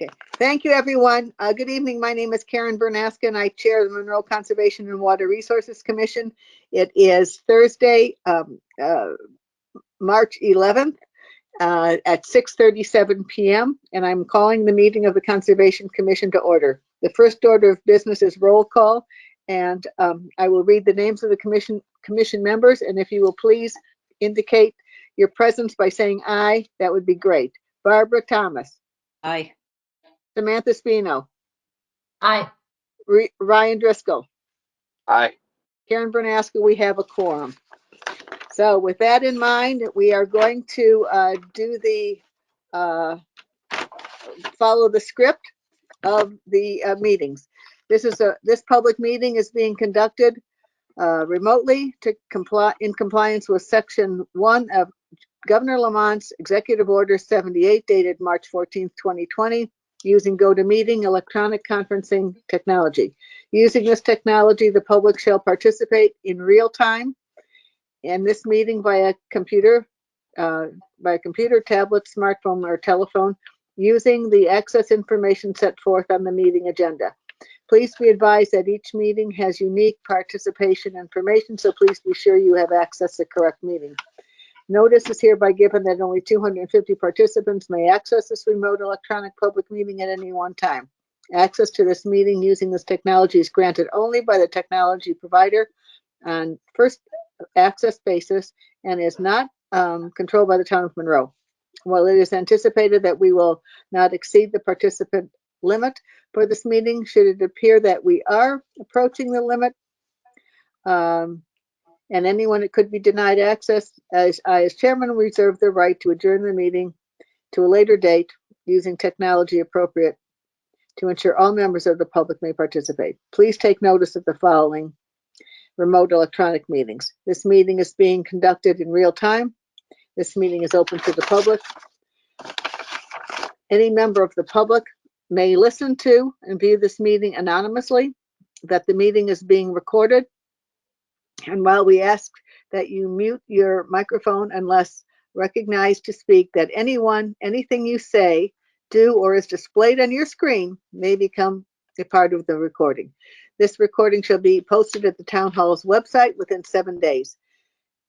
Okay, thank you, everyone. Good evening. My name is Karen Bernaska, and I chair the Monroe Conservation and Water Resources Commission. It is Thursday, March 11th at 6:37 p.m., and I'm calling the meeting of the Conservation Commission to order. The first order of business is roll call, and I will read the names of the commission members, and if you will please indicate your presence by saying aye, that would be great. Barbara Thomas. Aye. Samantha Spino. Aye. Ryan Driscoll. Aye. Karen Bernaska, we have a quorum. So with that in mind, we are going to follow the script of the meetings. This public meeting is being conducted remotely in compliance with Section 1 of Governor Lamont's Executive Order 78, dated March 14th, 2020, using GoToMeeting electronic conferencing technology. Using this technology, the public shall participate in real time in this meeting via computer, tablet, smartphone, or telephone, using the access information set forth on the meeting agenda. Please be advised that each meeting has unique participation information, so please be sure you have access to correct meeting. Notice is hereby given that only 250 participants may access this remote electronic public meeting at any one time. Access to this meeting using this technology is granted only by the technology provider on first access basis and is not controlled by the town of Monroe. While it is anticipated that we will not exceed the participant limit for this meeting, should it appear that we are approaching the limit, and anyone that could be denied access, I as chairman reserve the right to adjourn the meeting to a later date using technology appropriate to ensure all members of the public may participate. Please take notice of the following remote electronic meetings. This meeting is being conducted in real time. This meeting is open to the public. Any member of the public may listen to and view this meeting anonymously, that the meeting is being recorded. And while we ask that you mute your microphone unless recognized to speak, that anything you say, do, or is displayed on your screen may become a part of the recording. This recording shall be posted at the town hall's website within 7 days.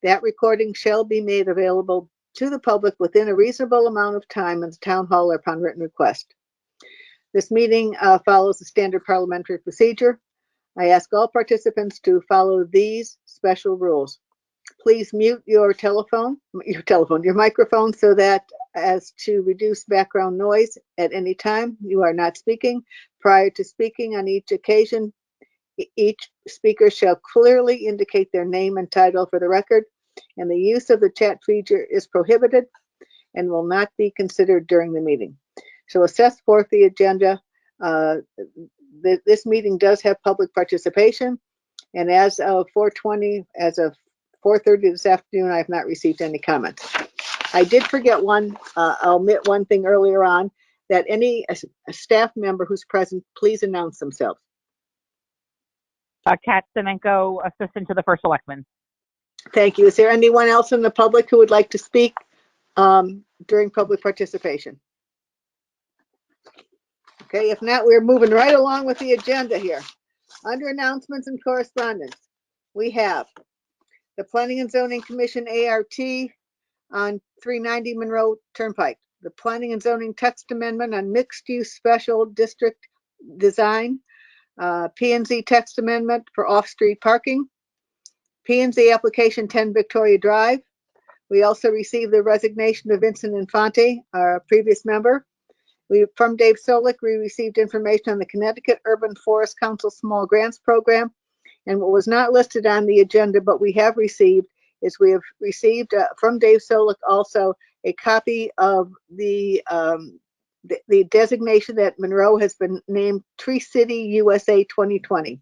That recording shall be made available to the public within a reasonable amount of time in the town hall or upon written request. This meeting follows the standard parliamentary procedure. I ask all participants to follow these special rules. Please mute your microphone so that as to reduce background noise at any time you are not speaking. Prior to speaking on each occasion, each speaker shall clearly indicate their name and title for the record, and the use of the chat feature is prohibited and will not be considered during the meeting. So assess forth the agenda. This meeting does have public participation, and as of 4:30 this afternoon, I have not received any comments. I did forget I'll omit one thing earlier on, that any staff member who's present, please announce themselves. Kat Semenko, assistant to the first selectman. Thank you. Is there anyone else in the public who would like to speak during public participation? Okay, if not, we're moving right along with the agenda here. Under announcements and correspondence, we have the Planning and Zoning Commission ART on 390 Monroe Turnpike, the Planning and Zoning text amendment on mixed-use special district design, P&Z text amendment for off-street parking, P&Z application 10 Victoria Drive. We also received the resignation of Vincent Infante, our previous member. From Dave Solik, we received information on the Connecticut Urban Forest Council Small Grants Program. And what was not listed on the agenda, but we have received from Dave Solik also a copy of the designation that Monroe has been named Tree City USA 2020.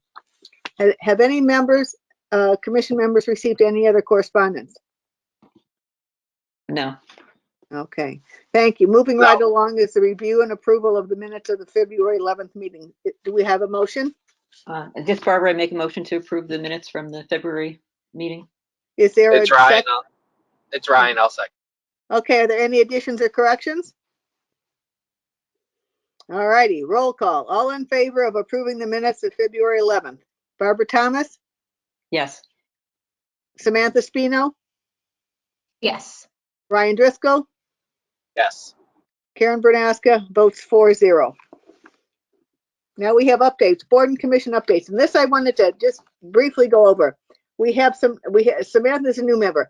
Have any members, commission members, received any other correspondence? No. Okay, thank you. Moving right along is the review and approval of the minutes of the February 11th meeting. Do we have a motion? Just Barbara, I make a motion to approve the minutes from the February meeting. Is there It's Ryan. It's Ryan. I'll second. Okay, are there any additions or corrections? All righty, roll call. All in favor of approving the minutes of February 11th? Barbara Thomas, Yes. Samantha Spino, Yes. Ryan Driscoll, Yes. Karen Bernaska votes 4-0. Now we have updates, board and commission updates. And this I wanted to just briefly go over. Samantha's a new member.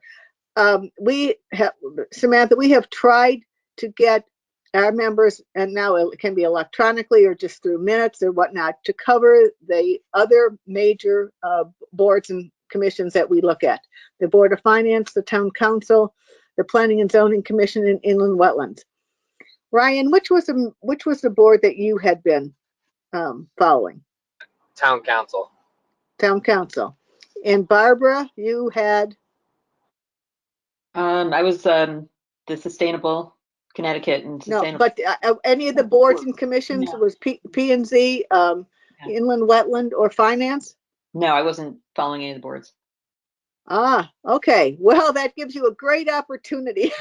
Samantha, we have tried to get our members, and now it can be electronically or just through minutes or whatnot, to cover the other major boards and commissions that we look at. The Board of Finance, the Town Council, the Planning and Zoning Commission, and Inland Wetlands. Ryan, which was the board that you had been following? Town council. Town Council. And Barbara, you had? I was the Sustainable Connecticut and No, Sustainable. but any of the boards and commissions was P and Z, Inland Wetland, or Finance? No, I wasn't following any of the boards. Ah, okay. Well, that gives you a great opportunity,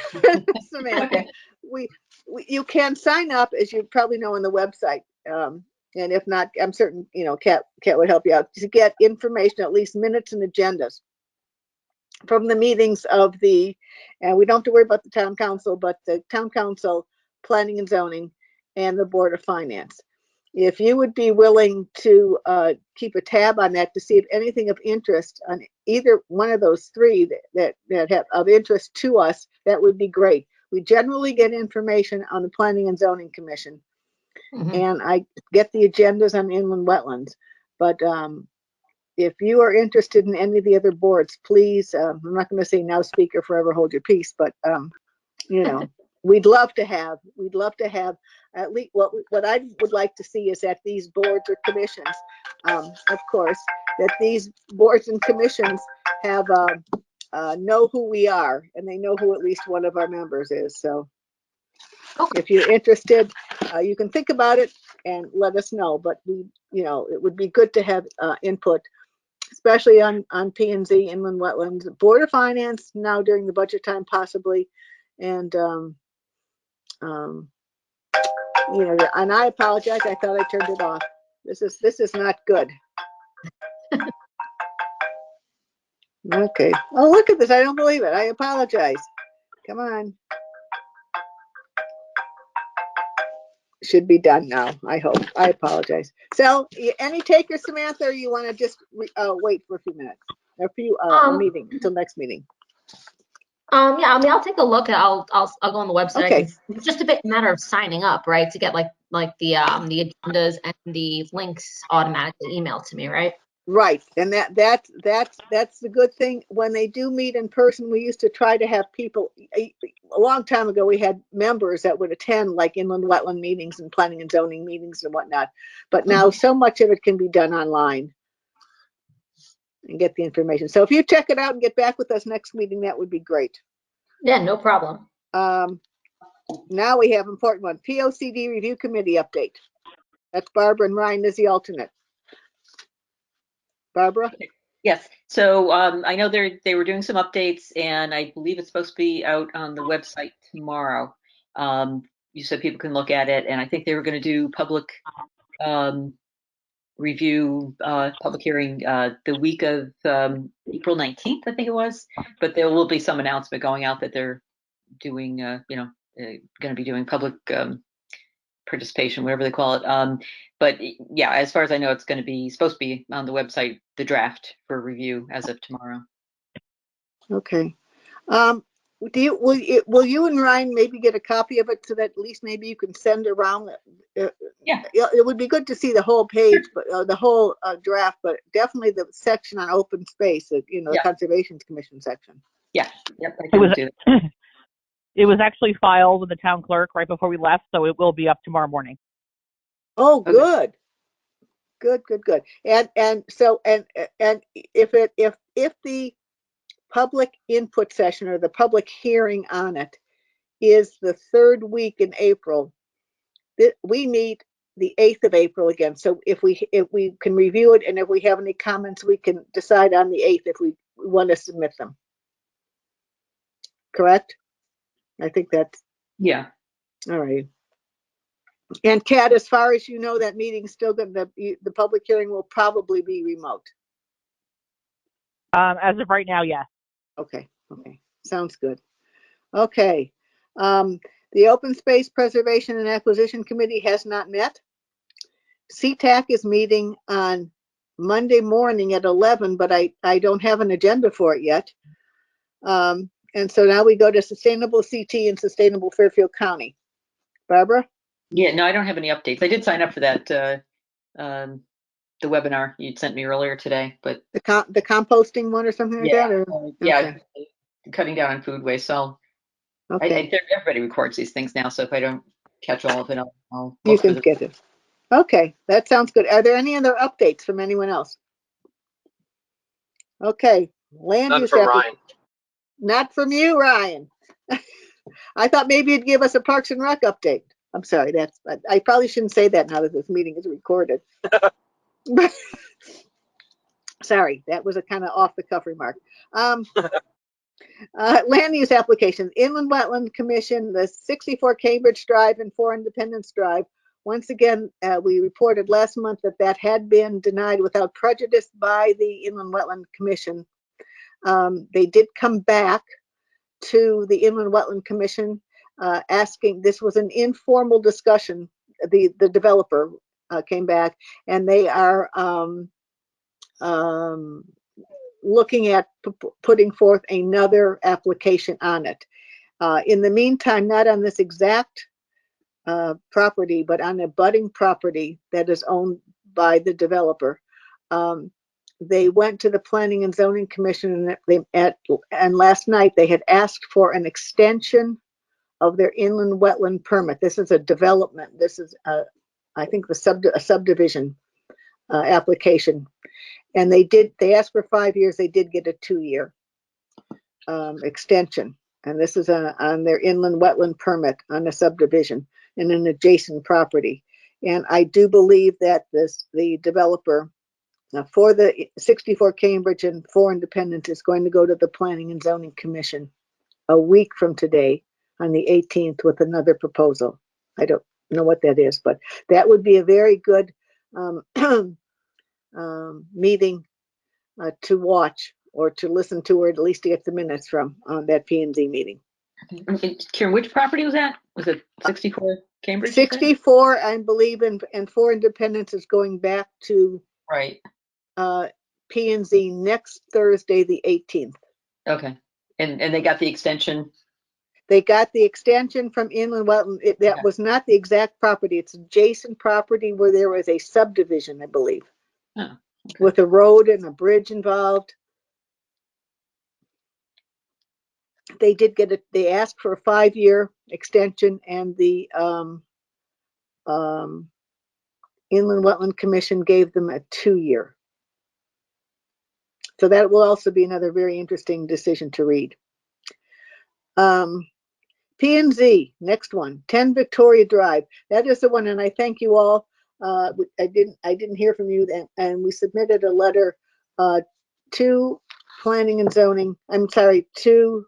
Samantha. Okay. You can sign up, as you probably know, on the website. And if not, I'm certain, Kat would help you out to get information, at least minutes and agendas from the meetings of and we don't have to worry about the town council, but the town council, planning and zoning, and the Board of Finance. If you would be willing to keep a tab on that to see if anything of interest on either one of those three that have of interest to us, that would be great. We generally get information on the Planning and Zoning Commission, and I get the agendas on inland wetlands. But if you are interested in any of the other boards, please, I'm not going to say now speaker forever hold your peace, but we'd love to have at least what I would like to see is that these boards or commissions, of course, that these boards and commissions have know who we are, and they know who at least one of our members is. So if you're interested, you can think about it and let us know. But it would be good to have input, especially on P&Z, inland wetlands, Board of Finance now during the budget time possibly, and and I apologize. I thought I turned it off. This is not good. Okay. Oh, look at this. I don't believe it. I apologize. Come on. Should be done now, I hope. I apologize. So, any takers, Samantha, or you want to just wait for a few minutes? A few meeting till next meeting. Yeah, I mean, I'll take a look. I'll go on the website. Okay. It's just a bit matter of signing up, right? To get like the agendas and the links automatically emailed to me, right? Right, and that's the good thing. When they do meet in person, we used to try to have people. A long time ago, we had members that would attend like inland wetland meetings and planning and zoning meetings and whatnot. But now so much of it can be done online and get the information. So if you check it out and get back with us next meeting, that would be great. Yeah, no problem. Now we have important one, POCD Review Committee update. That's Barbara and Ryan is the alternate. Barbara? Yes. So I know they were doing some updates, and I believe it's supposed to be out on the website tomorrow. You said people can look at it, and I think they were going to do public review, public hearing the week of April 19th, I think it was. But there will be some announcement going out that they're doing, going to be doing public participation, whatever they call it. But yeah, as far as I know, it's going to be supposed to be on the website, the draft for review as of tomorrow. Okay. Will you and Ryan maybe get a copy of it so that at least maybe you can send around? Yeah. It would be good to see the whole page, but the whole draft, but definitely the section on open space, the Conservation Commission section. Yeah. Yep. I can do that. It was actually filed with the town clerk right before we left, so it will be up tomorrow morning. Oh, Okay. good. Good. And so if the public input session or the public hearing on it is the third week in April, we meet the 8th of April again. So if we can review it, and if we have any comments, we can decide on the 8th if we want to submit them. Correct? I think that's Yeah. all right. And Kat, as far as you know, that meeting's still going to, the public hearing will probably be remote. As of right now, yes. Okay, sounds good. Okay, the Open Space Preservation and Acquisition Committee has not met. CTAC is meeting on Monday morning at 11, but I don't have an agenda for it yet. And so now we go to Sustainable CT and Sustainable Fairfield County. Barbara? Yeah, no, I don't have any updates. I did sign up for that, the webinar you'd sent me earlier today, but The composting one or something like that? Or? yeah, cutting down on food waste. So Okay. everybody records these things now, so if I don't catch all of it, I'll You look for can the. get it. Okay, that sounds good. Are there any other updates from anyone else? Okay, land None use from Ryan. Not from you, Ryan. I thought maybe you'd give us a Parks and Rec update. I'm sorry, I probably shouldn't say that now that this meeting is recorded. Sorry, that was a kind of off the cuff remark. Land use applications, Inland Wetland Commission, the 64 Cambridge Drive and 4 Independence Drive. Once again, we reported last month that had been denied without prejudice by the Inland Wetland Commission. They did come back to the Inland Wetland Commission asking, this was an informal discussion. The developer came back and they are looking at putting forth another application on it. In the meantime, not on this exact property, but on a budding property that is owned by the developer. They went to the Planning and Zoning Commission and last night they had asked for an extension of their inland wetland permit. This is a development. This is, I think, a subdivision application. And they asked for 5 years. They did get a 2-year extension. And this is on their inland wetland permit on a subdivision in an adjacent property. And I do believe that the developer for the 64 Cambridge and 4 Independence is going to go to the Planning and Zoning Commission a week from today on the 18th with another proposal. I don't know what that is, but that would be a very good meeting to watch or to listen to, or at least to get the minutes from that P&Z meeting. Karen, which property was that? Was it 64 Cambridge? 64, I believe, and 4 Independence is going back to Right. P&Z next Thursday, the 18th. Okay. And they got the extension. They got the extension from inland wetland. That was not the exact property. It's adjacent property where there was a subdivision, I believe, with a road and a bridge involved. They did get it. They asked for a 5-year extension, and the Inland Wetland Commission gave them a 2-year. So that will also be another very interesting decision to read. P&Z, next one, 10 Victoria Drive. That is the one, and I thank you all. I didn't hear from you then, and we submitted a letter to Planning and Zoning. I'm sorry, to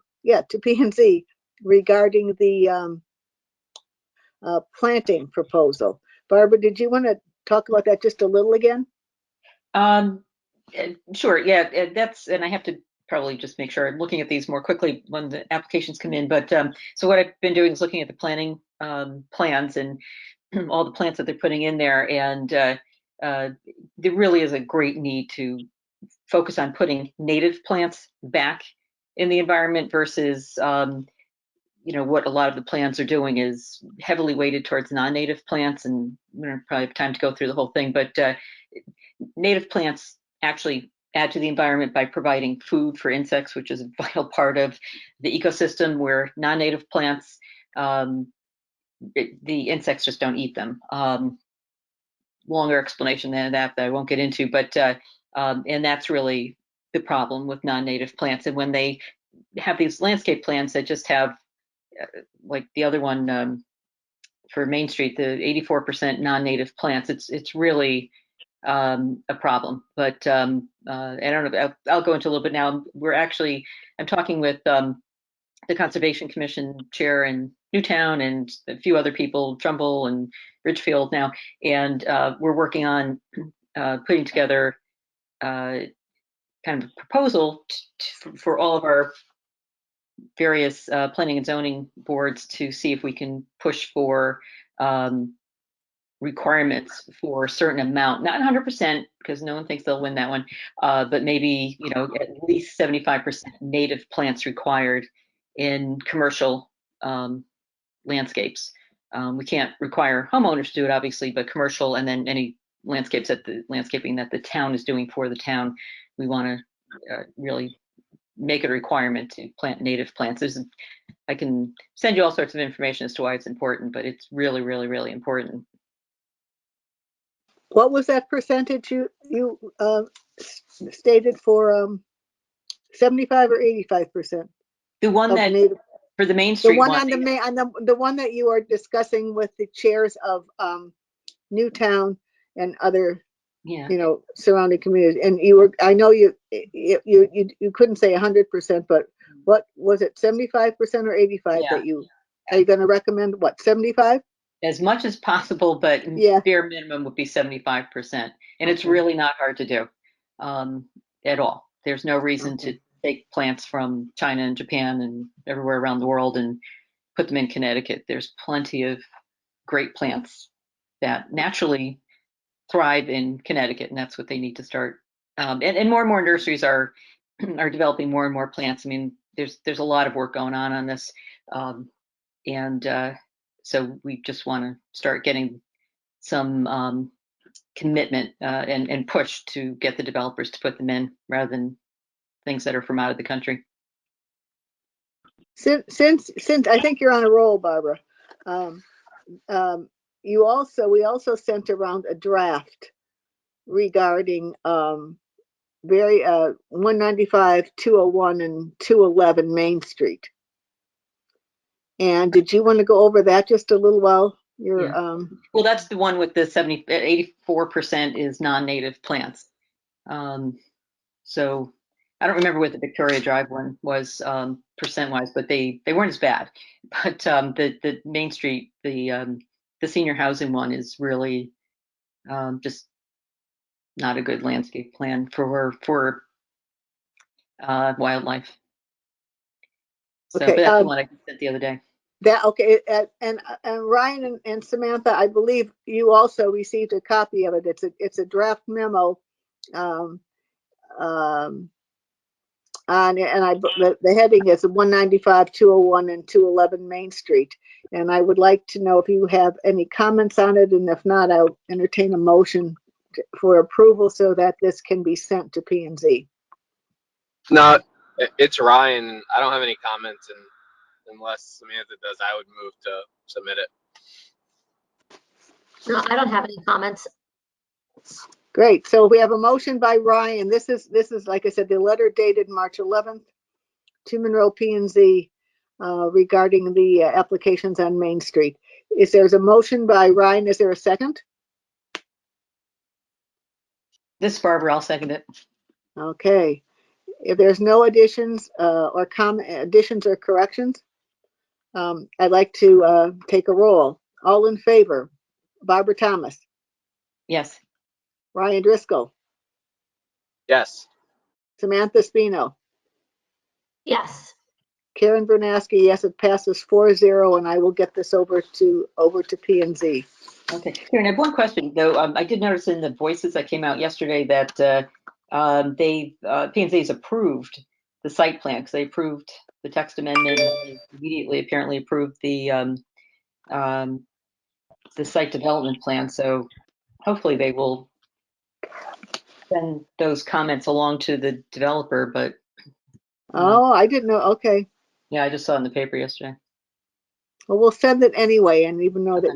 P&Z regarding the planting proposal. Barbara, did you want to talk about that just a little again? Sure. Yeah, and I have to probably just make sure I'm looking at these more quickly when the applications come in. But so what I've been doing is looking at the planning plans and all the plants that they're putting in there, and there really is a great need to focus on putting native plants back in the environment versus what a lot of the plans are doing is heavily weighted towards non-native plants, and we don't probably have time to go through the whole thing, but native plants actually add to the environment by providing food for insects, which is a vital part of the ecosystem, where non-native plants, the insects just don't eat them. Longer explanation than that I won't get into, but and that's really the problem with non-native plants. And when they have these landscape plans that just have, like the other one for Main Street, the 84% non-native plants, it's really a problem. But I don't know, I'll go into a little bit now. I'm talking with the Conservation Commission chair in Newtown and a few other people, Trumbull and Ridgefield now, and we're working on putting together kind of a proposal for all of our various planning and zoning boards to see if we can push for requirements for a certain amount, not 100%, because no one thinks they'll win that one, but maybe, at least 75% native plants required in commercial landscapes. We can't require homeowners to do it, obviously, but commercial, and then any landscaping that the town is doing for the town, we want to really make it a requirement to plant native plants. I can send you all sorts of information as to why it's important, but it's really, really, really important. What was that percentage you stated for 75 or 85%? The one of that native, for the Main the Street one on the one that you are discussing with the chairs of Newtown and other yeah, surrounding communities. And I know you couldn't say 100%, but what was it, 75% or 85 Yeah. that are you going to recommend? What, 75? as much as possible, but Yeah. bare minimum would be 75%, and it's Okay. really not hard to do at all. There's no reason to take plants from China and Japan and everywhere around the world and put them in Connecticut. There's plenty of great plants that naturally thrive in Connecticut, and that's what they need to start. And more and more nurseries are developing more and more plants. I mean, there's a lot of work going on this, and so we just want to start getting some commitment and push to get the developers to put them in rather than things that are from out of the country. Since I think you're on a roll, Barbara, we also sent around a draft regarding 195, 201, and 211 Main Street. And did you want to go over that just a little while? Well, that's the one with the 84% is non-native plants. So I don't remember what the Victoria Drive one was percent-wise, but they weren't as bad. But the Main Street, the senior housing one is really just not a good landscape plan for wildlife. So, Okay, but that's the one I sent the other day. And Ryan and Samantha, I believe you also received a copy of it. It's a draft memo, the heading is 195, 201, and 211 Main Street. And I would like to know if you have any comments on it, and if not, I'll entertain a motion for approval so that this can be sent to P&Z. No, it's Ryan. I don't have any comments, and unless Samantha does, I would move to submit it. No, I don't have any comments. Great. So we have a motion by Ryan. This is like I said, the letter dated March 11th to Monroe P&Z regarding the applications on Main Street. There's a motion by Ryan. Is there a second? This Barbara, I'll second it. Okay. If there's no additions or corrections, I'd like to take a roll. All in favor? Barbara Thomas, Yes. Ryan Driscoll, Yes. Samantha Spino, Yes. Karen Bernaski. Yes, it passes 4-0, and I will get this over to P&Z. Okay. Karen, I have one question though. I did notice in the voices that came out yesterday that P&Z has approved the site plan because they approved the text amendment and they immediately apparently approved the site development plan. So hopefully they will send those comments along to the developer. But Oh, I didn't know. Okay. yeah, I just saw it in the paper yesterday. Well, we'll send it anyway, and even though that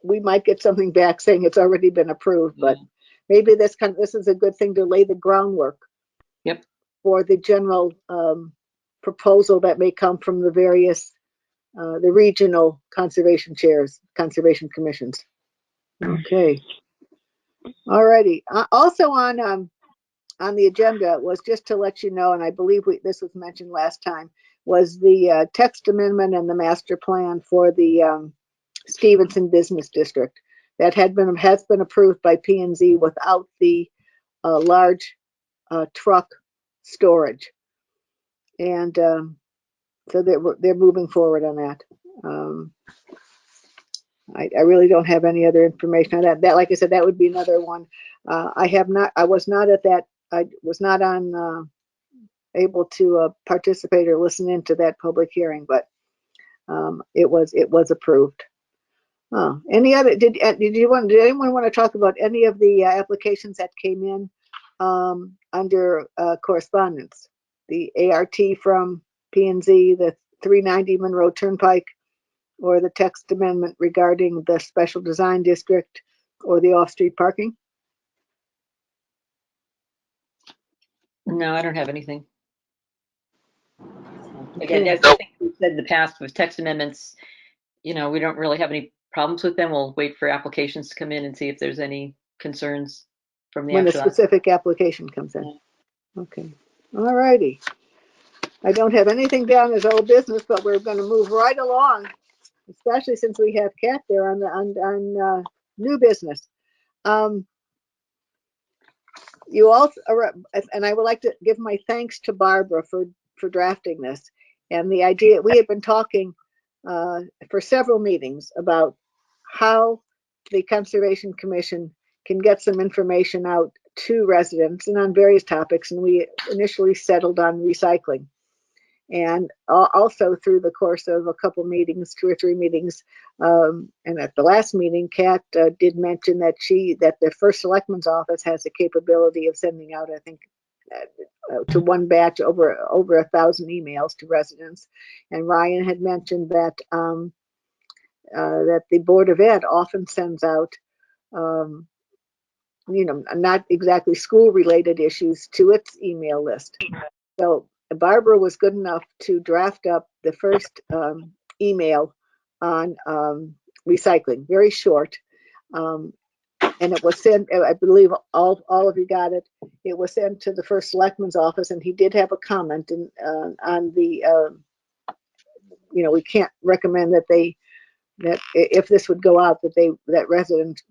we might get something back saying it's already been approved, but maybe this is a good thing to lay the groundwork. Yep. For the general proposal that may come from the various the regional conservation chairs, conservation commissions. Okay. All righty. Also on on the agenda was just to let you know, and I believe this was mentioned last time, was the text amendment and the master plan for the Stevenson Business District that has been approved by P&Z without the large truck storage, and so they're moving forward on that. I really don't have any other information on that. That, like I said, that would be another one. I was not at that. I was not on able to participate or listen into that public hearing, but it was approved. Any other? Did anyone want to talk about any of the applications that came in under correspondence? The ART from P&Z, the 390 Monroe Turnpike, or the text amendment regarding the special design district or the off-street parking? No, I don't have anything. Okay. Again, as I think we've said in the past with text amendments, we don't really have any problems with them. We'll wait for applications to come in and see if there's any concerns from the When the actual. specific application comes in. Okay. All righty. I don't have anything down as old business, but we're going to move right along, especially since we have Kat there on new business. You also, and I would like to give my thanks to Barbara for drafting this. And the idea, we had been talking for several meetings about how the Conservation Commission can get some information out to residents and on various topics. And we initially settled on recycling. And also through the course of a couple meetings, 2 or 3 meetings, and at the last meeting, Kat did mention that the first selectman's office has the capability of sending out, I think, to one batch over 1,000 emails to residents. And Ryan had mentioned that that the Board of Ed often sends out, not exactly school-related issues to its email list. So Barbara was good enough to draft up the first email on recycling, very short. And it was sent, I believe all of you got it. It was sent to the first selectman's office, and he did have a comment on the, we can't recommend that if this would go out, that residents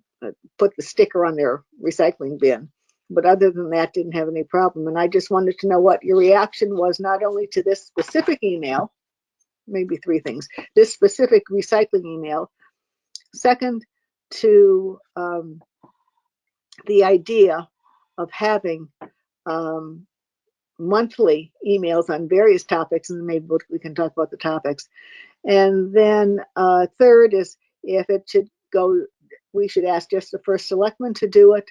put the sticker on their recycling bin. But other than that, didn't have any problem. And I just wanted to know what your reaction was, not only to this specific email, maybe 3 things, this specific recycling email. Second, to the idea of having monthly emails on various topics, and maybe we can talk about the topics. And then third is, if it should go, we should ask just the first selectman to do it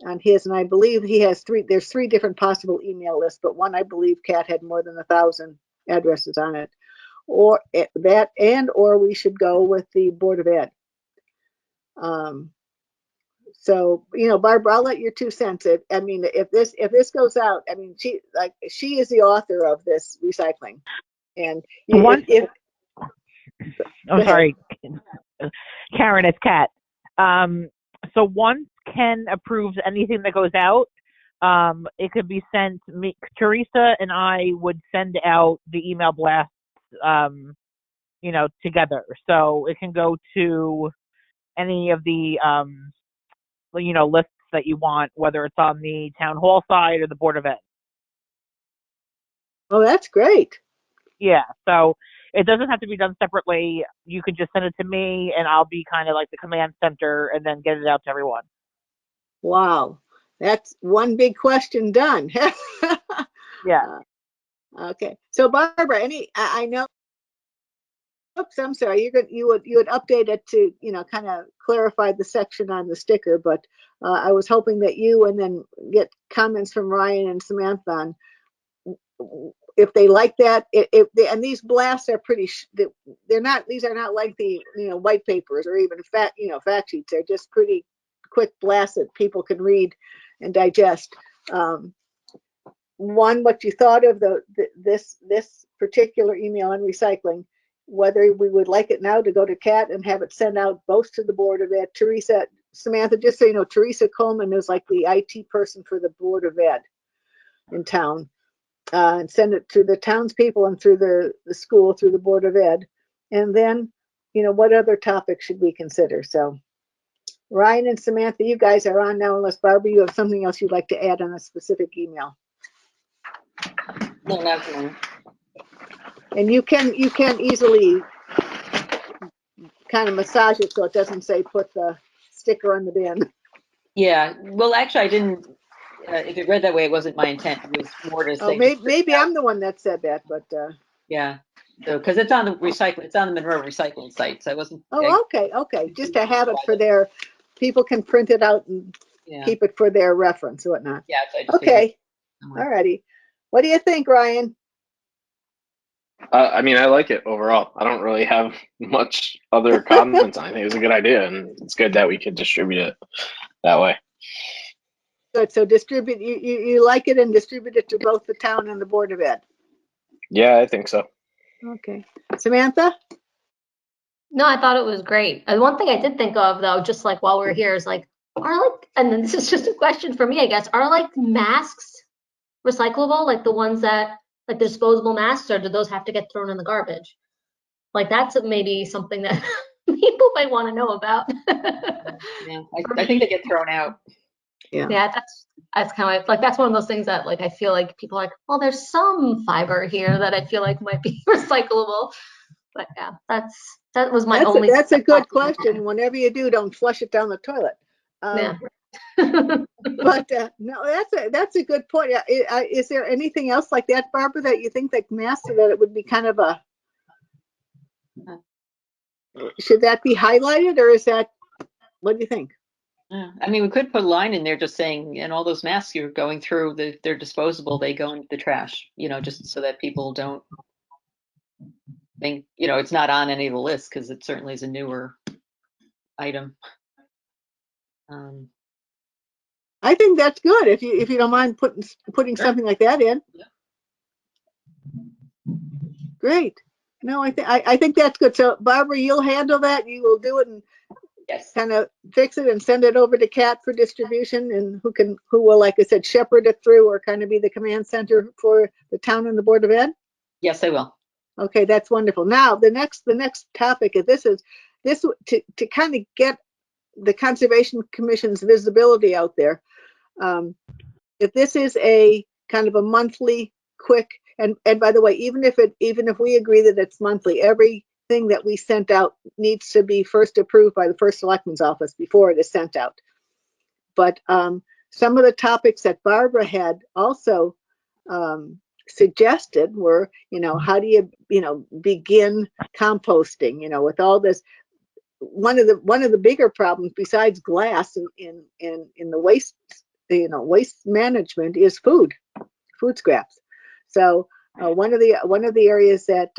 on his, and I believe he has 3, there's 3 different possible email lists, but one, I believe Kat had more than 1,000 addresses on it, or that, or we should go with the Board of Ed. So, Barbara, I'll let your 2 cents. I mean, if this goes out, I mean, she is the author of this recycling, and I'm sorry, Karen, it's Kat. So once Ken approves anything that goes out, it could be sent. Teresa and I would send out the email blasts, together. So it can go to any of the, lists that you want, whether it's on the town hall side or the Board of Ed. Oh, that's great. Yeah. So it doesn't have to be done separately. You can just send it to me, and I'll be kind of like the command center and then get it out to everyone. Wow. That's one big question done. Yeah. Okay. So Barbara, I know, oops, I'm sorry. You would update it to, kind of clarify the section on the sticker, but I was hoping that you and then get comments from Ryan and Samantha on if they like that. And these blasts are these are not like the, white papers or even fact sheets. They're just pretty quick blasts that people can read and digest. One, what you thought of this particular email on recycling, whether we would like it now to go to Kat and have it sent out both to the Board of Ed. Samantha, just so you know, Teresa Coleman is like the IT person for the Board of Ed. in town, and send it to the townspeople and through the school, through the Board of Ed. And then, what other topics should we consider? So Ryan and Samantha, you guys are on now, unless Barbara, you have something else you'd like to add on a specific email. No, not at the moment. And you can easily kind of massage it so it doesn't say put the sticker on the bin. Yeah, well, actually, I didn't. If it read that way, it wasn't my intent. It was more to Oh, say. maybe I'm the one that said that, but Yeah. So, because it's on the it's on the Monroe recycling site, so I wasn't. oh, okay. Just to have it for their, people can print it out and Yeah. keep it for their reference or whatnot. Yeah. So I just figured Okay, somewhere. all righty. What do you think, Ryan? I mean, I like it overall. I don't really have much other comments. I think it was a good idea, and it's good that we could distribute it that way. Good, so distribute, you like it and distribute it to both the town and the Board of Ed. Yeah, I think so. Okay, Samantha? No, I thought it was great. And one thing I did think of though, just like while we're here, is like, and then this is just a question for me, I guess, are like masks recyclable, like the ones that, like the disposable masks, or do those have to get thrown in the garbage? Like that's maybe something that people might want to know about. Yeah, I think they get thrown out. Yeah, that's kind of like that's one of those things that like I feel like people are like, well, there's some fiber here that I feel like might be recyclable. But yeah, that was my only. That's a good question. Whenever you do, don't flush it down the toilet. Yeah. But no, that's a good point. Is there anything else like that, Barbara, that you think that master that it would be kind of a, should that be highlighted, or is that, what do you think? Yeah. I mean, we could put a line in there just saying, and all those masks you're going through, they're disposable. They go into the trash. Just so that people don't think, it's not on any of the lists, because it certainly is a newer item. I think that's good if you don't mind putting Sure. something like that in. Yeah. Great. No, I think that's good. So Barbara, you'll handle that. You will do it and Yes. kind of fix it and send it over to Kat for distribution, and who will, like I said, shepherd it through or kind of be the command center for the town and the Board of Ed. Yes, I will. Okay, that's wonderful. Now the next topic is this to kind of get the Conservation Commission's visibility out there. If this is a kind of a monthly quick, and by the way, even if we agree that it's monthly, everything that we sent out needs to be first approved by the first selectman's office before it is sent out. But some of the topics that Barbara had also suggested were, how do you, begin composting, with all this. One of the bigger problems besides glass in the waste, waste management is food scraps. So one of the areas that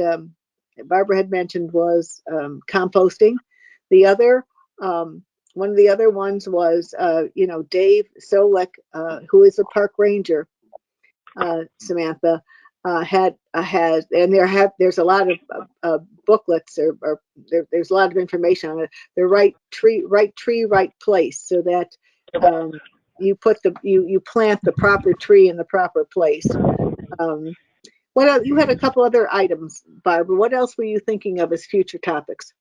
Barbara had mentioned was composting. The other one of the other ones was Dave Solik, who is a park ranger, Samantha, has, and there's a lot of booklets or there's a lot of information on it. The right tree, right place, so that you plant the proper tree in the proper place. What else? You had a couple other items, Barbara. What else were you thinking of as future topics?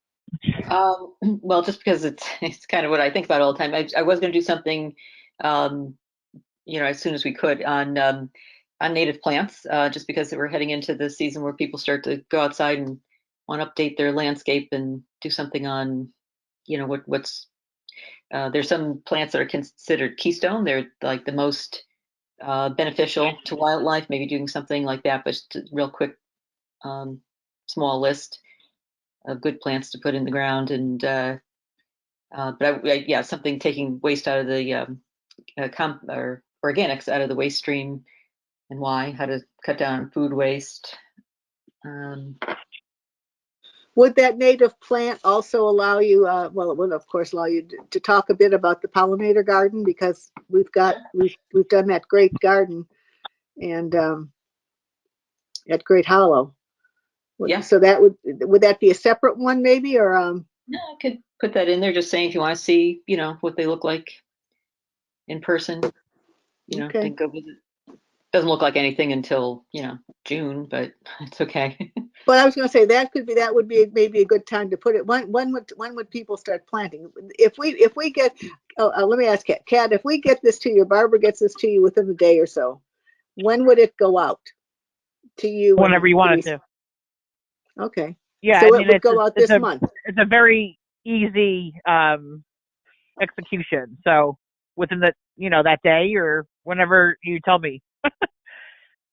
Well, just because it's kind of what I think about all the time. I was going to do something, as soon as we could on native plants, just because we're heading into the season where people start to go outside and want to update their landscape and do something on, what's there's some plants that are considered keystone. They're like the most beneficial to wildlife. Maybe doing something like that, but just a real quick, small list of good plants to put in the ground, and but something taking waste out of the or organics out of the waste stream, and how to cut down on food waste. Would that native plant also allow you, well, it would of course allow you to talk a bit about the Pollinator Garden, because we've done that great garden and at Great Hollow. Yeah. So that would that be a separate one maybe, or No, I could put that in there, just saying if you want to see, what they look like in person, Okay. then go visit. Doesn't look like anything until, June, but it's okay. But I was going to say that would be maybe a good time to put it. When would people start planting? If we get, let me ask Kat, if we get this to you, Barbara gets this to you within a day or so, when would it go out to you? Whenever you want it to. Okay. Yeah, So I mean, it would go out this month. It's a very easy execution. So within that day or whenever you tell me.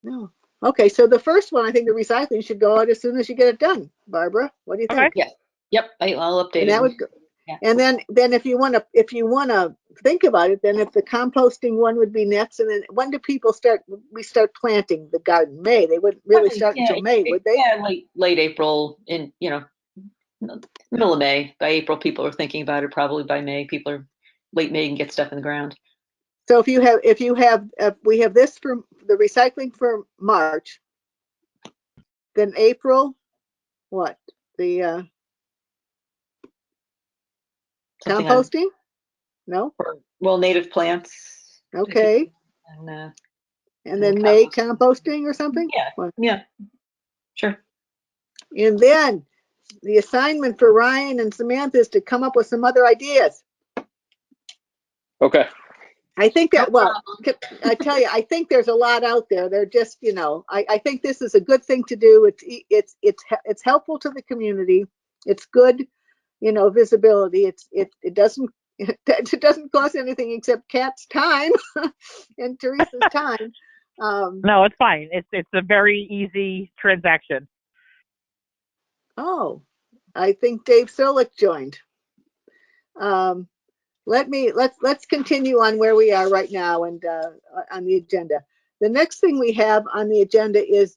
No. Okay, so the first one, I think the recycling should go out as soon as you get it done. Barbara, what do you think? Okay. Yeah. Yep. I'll update And it. that would go. Yeah. And then if you want to think about it, then if the composting one would be next, and then when do people start planting the garden? May. They wouldn't really start until May, would they? Yeah, late April, in middle of May. By April, people are thinking about it. Probably by May, people are late May and get stuff in the ground. So we have this for the recycling for March, then April, what? The Something on, composting? No? well, native plants. Okay. And And then May composting. composting or something? Yeah. What? Yeah. Sure. And then the assignment for Ryan and Samantha is to come up with some other ideas. Okay. I think that, No well, I tell you, I think there's a lot out there. They're just, I think this is a good thing to do. It's helpful to the community. It's good, visibility. It doesn't cost anything except Kat's time and Teresa's time. No, it's fine. It's a very easy transaction. Oh, I think Dave Solik joined. Let's continue on where we are right now and on the agenda. The next thing we have on the agenda is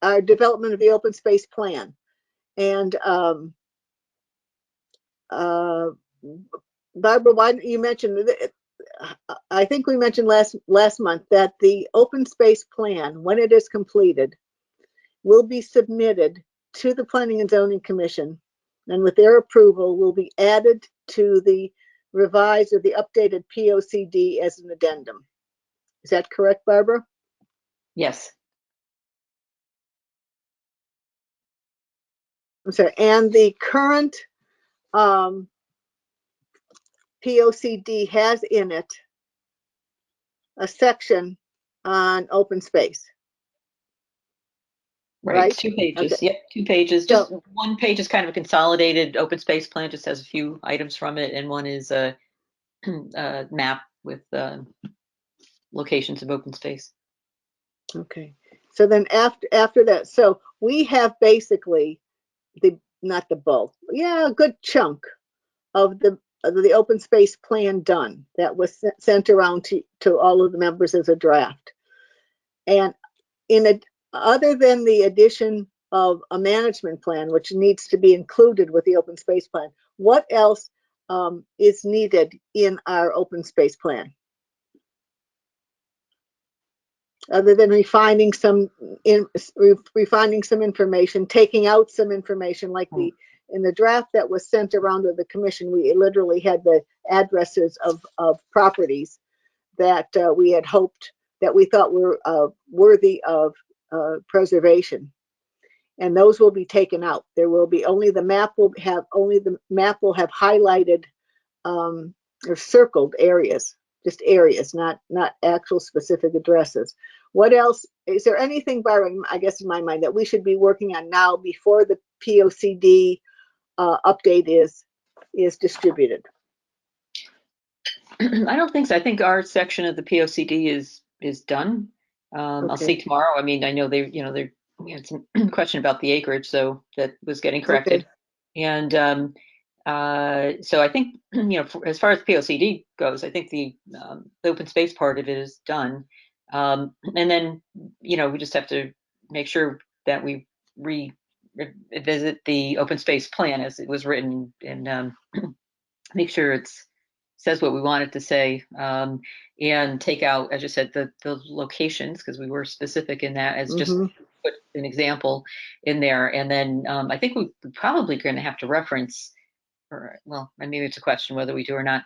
our development of the open space plan. And Barbara, why didn't you mention? I think we mentioned last month that the open space plan, when it is completed, will be submitted to the Planning and Zoning Commission, and with their approval, will be added to the revised or the updated POCD as an addendum. Is that correct, Barbara? Yes. I'm sorry. And the current POCD has in it a section on open space. Right. Right? 2 pages. Okay. Yep. 2 pages. So- Just one page is kind of a consolidated open space plan, just has a few items from it, and one is a map with locations of open space. Okay. So then after that, so we have basically not the bulk, a good chunk of the open space plan done that was sent around to all of the members as a draft. And other than the addition of a management plan, which needs to be included with the open space plan, what else is needed in our open space plan? Other than refining some information, taking out some information, like in the draft that was sent around to the commission, we literally had the addresses of properties that we had hoped that we thought were worthy of preservation, and those will be taken out. There will be only the map will have highlighted or circled areas. Just areas, not actual specific addresses. What else? Is there anything, Byron, I guess in my mind, that we should be working on now before the POCD update is distributed? I don't think so. I think our section of the POCD is done. I'll Okay. see tomorrow. I mean, I know we had some question about the acreage, so that was getting corrected. Okay. And so I think, as far as POCD goes, I think the open space part of it is done. And then, we just have to make sure that we revisit the open space plan as it was written and make sure it says what we want it to say, and take out, as you said, the locations, because we were specific in that, as just put an example in there. And then I think we're probably going to have to reference, or well, maybe it's a question whether we do or not,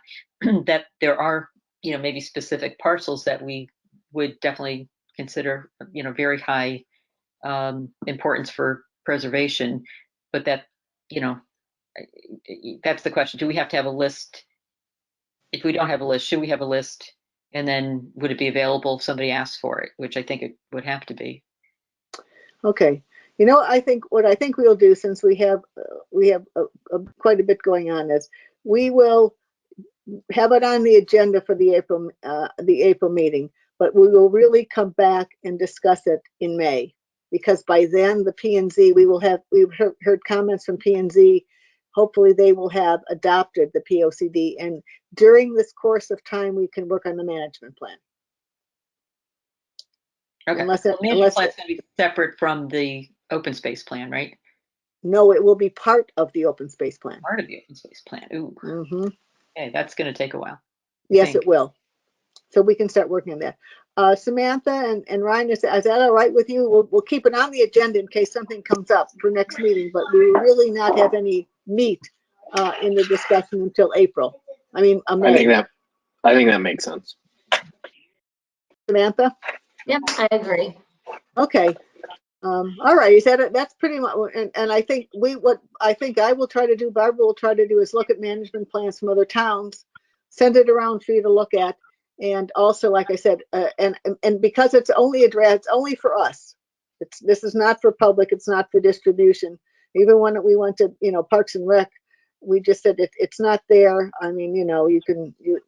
that there are maybe specific parcels that we would definitely consider, very high importance for preservation, but that, that's the question. Do we have to have a list? If we don't have a list, should we have a list? And then would it be available if somebody asks for it, which I think it would have to be. Okay. What I think we'll do, since we have quite a bit going on, is we will have it on the agenda for the April meeting, but we will really come back and discuss it in May, because by then the P&Z, we've heard comments from P&Z. Hopefully they will have adopted the POCD, and during this course of time we can work on the management plan. Okay. Unless The management plan's going to be separate from the open space plan, right? No, it will be part of the open space plan. Part of the open space plan. Ooh. Mm-hmm. Okay, that's going to take a while. Yes, it will. So we can start working on that. Samantha and Ryan, is that all right with you? We'll keep it on the agenda in case something comes up for next meeting, but we will really not have any meat in the discussion until April. I mean, May. I think that makes sense. Samantha? Yep, I agree. Okay. All right. Is that that's pretty much, and I think I will try to do, Barbara will try to do, is look at management plans from other towns, send it around for you to look at. And also, like I said, and because it's only a draft, it's only for us. This is not for public. It's not for distribution. Even when we went to, Parks and Rec, we just said it's not there. I mean,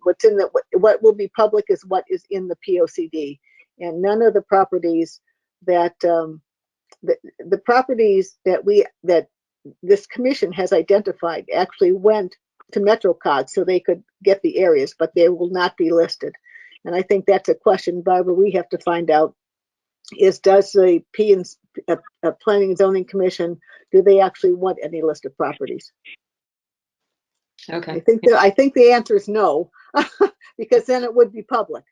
what's in what will be public is what is in the POCD, and none of the properties that the properties that this commission has identified actually went to MetroCog so they could get the areas, but they will not be listed. And I think that's a question, Barbara, we have to find out, is does the Planning and Zoning Commission, do they actually want any list of properties? Okay. I think the answer is no, because then it would be public.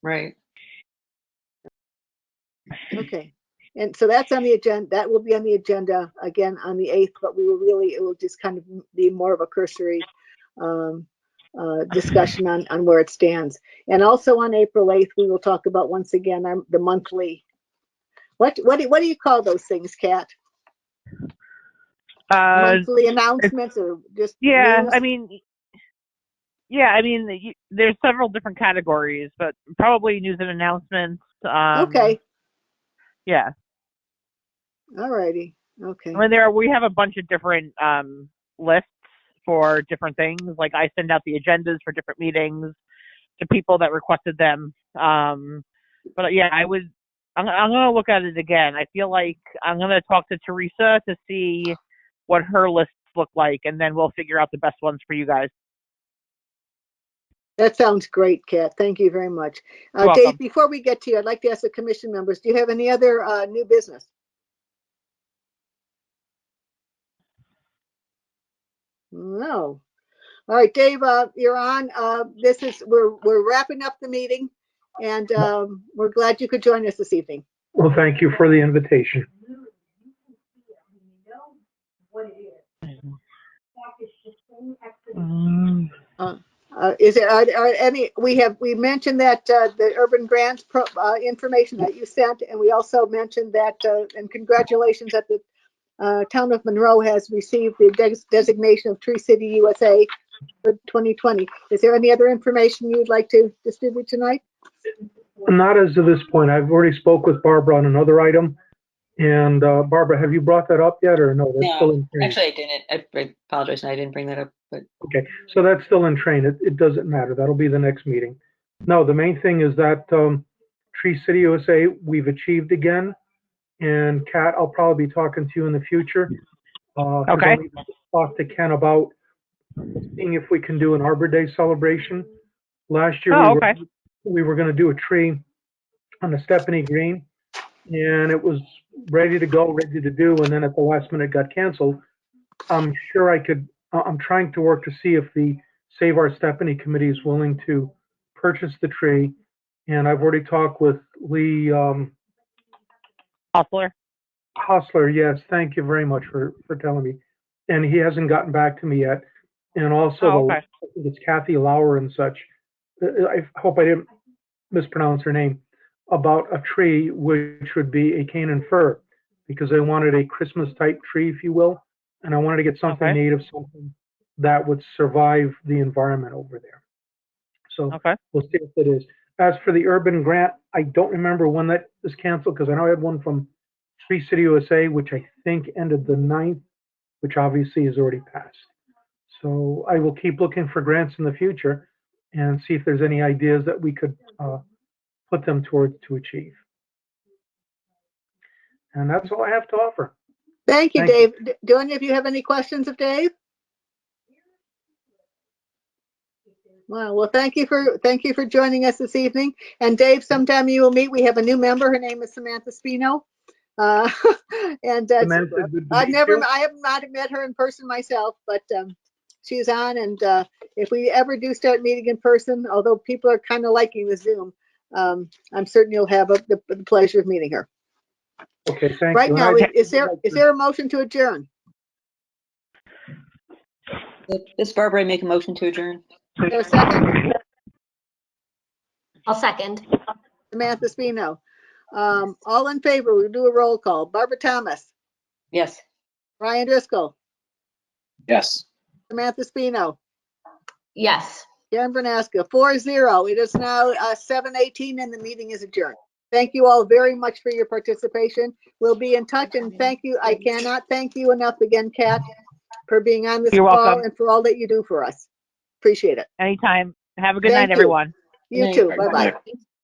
Right. Okay. And so that's on the agenda. That will be on the agenda again on the 8th, but it will just kind of be more of a cursory discussion on where it stands. And also on April 8th, we will talk about, once again, the monthly, what do you call those things, Kat? Monthly announcements, or just yeah, news? There's several different categories, but probably news and announcements. Okay. Yeah. All righty. Okay. I mean, we have a bunch of different lists for different things. Like, I send out the agendas for different meetings to people that requested them. But yeah, I'm gonna look at it again. I feel like I'm gonna talk to Teresa to see what her lists look like, and then we'll figure out the best ones for you guys. That sounds great, Kat. Thank you very much. Dave, before we get to you, I'd like to ask the commission members, do you have any other new business? No. All right, Dave, you're on. We're wrapping up the meeting, and we're glad you could join us this evening. Well, thank you for the invitation. Is there are any? We mentioned that the urban grants information that you sent, and we also mentioned that, and congratulations that the town of Monroe has received the designation of Tree City USA for 2020. Is there any other information you'd like to distribute tonight? Not as of this point. I've already spoke with Barbara on another item. And Barbara, have you brought that up yet, or no? That's still in train. Actually, I didn't. I apologize, I didn't bring that up. But okay, so that's still in train. It doesn't matter. That'll be the next meeting. No, the main thing is that Tree City USA we've achieved again. And Kat, I'll probably be talking to you in the future. Okay. I need to talk to Ken about seeing if we can do an Arbor Day celebration. Last year we were going to do a tree on the Stephanie Green, and it was ready to go, ready to do, and then at the last minute got canceled. I'm sure I could. I'm trying to work to see if the Save Our Stephanie committee is willing to purchase the tree, and I've already talked with Lee. Hustler, yes. Thank you very much for telling me. And he hasn't gotten back to me yet. And also, I think it's Kathy Lauer and such. I hope I didn't mispronounce her name, about a tree which would be a cane and fir, because I wanted a Christmas type tree, if you will, and I wanted to get something Okay. native, something that would survive the environment over there. So Okay. we'll see if it is. As for the urban grant, I don't remember when that was canceled, because I know I had one from Tree City USA, which I think ended the 9th, which obviously is already passed. So I will keep looking for grants in the future and see if there's any ideas that we could put them towards to achieve. And that's all I have to offer. Thank you, Thank you. Dave. Do any of you have any questions of Dave? Well, thank you for joining us this evening. And Dave, sometime you will meet. We have a new member. Her name is Samantha Spino. And Samantha, good to meet you. I have not met her in person myself, but she's on. And if we ever do start meeting in person, although people are kind of liking the Zoom, I'm certain you'll have the pleasure of meeting her. Okay, thank Right you. now, And is there a motion to adjourn? This Barbara, I make a motion to adjourn. Is there a second? I'll second. Samantha Spino. All in favor, we'll do a roll call. Barbara Thomas, Yes. Ryan Driscoll, Yes. Samantha Spino, Yes. Karen Bernaska, 4-0. It is now 7:18 and the meeting is adjourned. Thank you all very much for your participation. We'll be in touch, and thank you. I cannot thank you enough again, Kat, for being on this You're call welcome. and for all that you do for us. Appreciate it. Anytime. Have a good Thank night, you. everyone. You Good too. night. Bye-bye. Bye.